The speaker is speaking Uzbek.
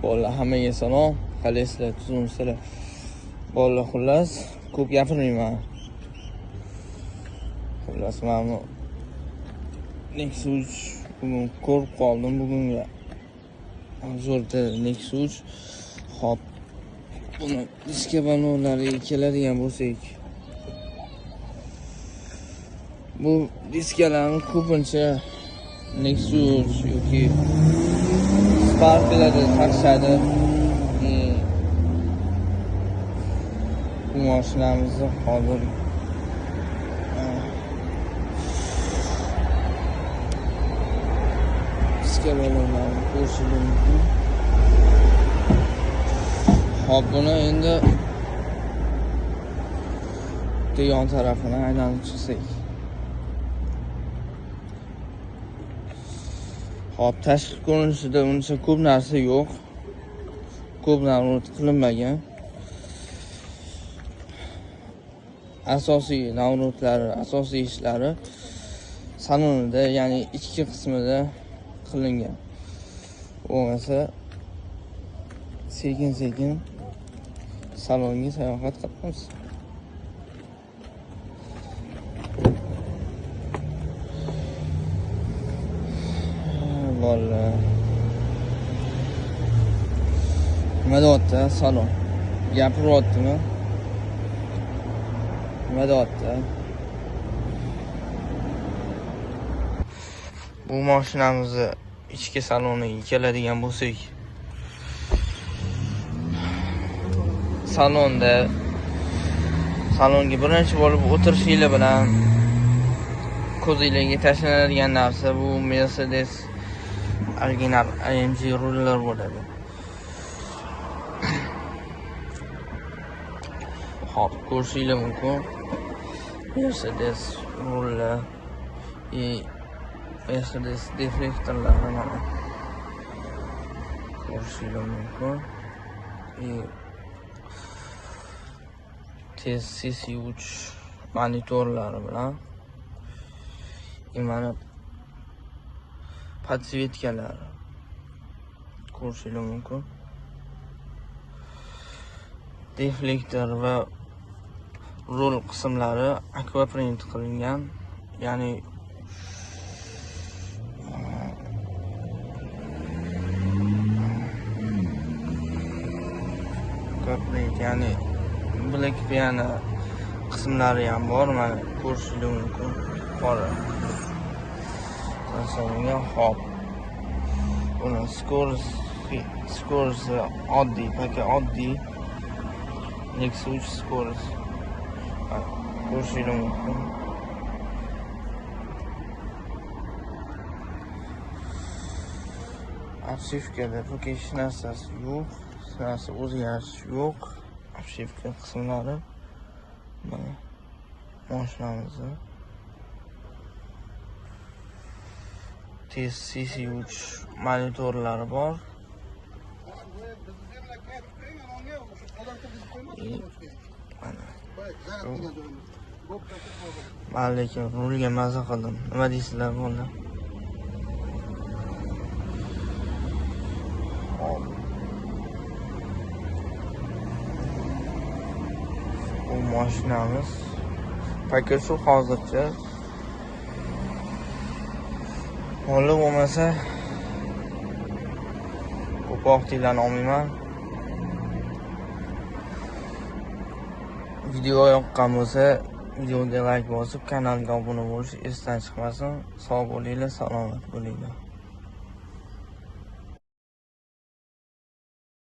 Bolalar hammaga salom. Qalaysizlar, tuzimsizlar. Bolalar xullas, ko'p gapirmayman. Xullas mana Nexus bugun ko'rib qoldim bugunga. Zo'rda Nexus. Hop. Buni diska balonlariga keladigan bo'lsak, bu diskalarni ko'pincha Nexus yoki Spark'larda taqishadi. Bu mashinamizni hozir diska balonlarini ko'rishingiz mumkin. Hop, buni endi yon tarafini aylanib chiqsak. Hop, tashqi ko'rinishida uncha ko'p narsa yo'q. Ko'p narsa qilinmagan. Asosiy navrotlari, asosiy ishlari salonida, ya'ni ichki qismida qilingan. Bo'lmasa sekin-sekin salonga sayohat qilamiz. Bolalar. Nima deyapti salon? Gapiryaptimi? Nima deyapti? Bu mashinamizni ichki saloniga keladigan bo'lsak, salonga birinchi bo'lib o'tirishingiz bilan ko'zingizga tashlanadigan narsa bu Mercedes original AMG rullar bo'ladi. Hop, ko'rishingiz mumkin. Mercedes rullar Mercedes deflektorlari mana ko'rishingiz mumkin. Tez CC3 monitorlari bilan mana podsvetkalari ko'rishingiz mumkin. Deflektor va rul qismlari aquaprint qilingan, ya'ni Black piano qismlari ham bor, mana ko'rishingiz mumkin. Qora. Tasavvurga hop. Buni Scores oddiy, paka oddiy Nexus Scores. Ko'rishingiz mumkin. Obshivkada paka hech narsasi yo'q. Narsa o'zgarish yo'q. Obshivka qismlari mana mashinamizni tez CC3 monitorlari bor. Men lekin rulga maza qildim. Nima deysizlar bunda? Bu mashinamiz paka shu hozircha. Holi bo'lmasa ko'proq tiyilani olmayman. Video yoqqan bo'lsa, videoga like bosib, kanalga obuna bo'lish esdan chiqmasin. Sog' bo'linglar, salomat bo'linglar.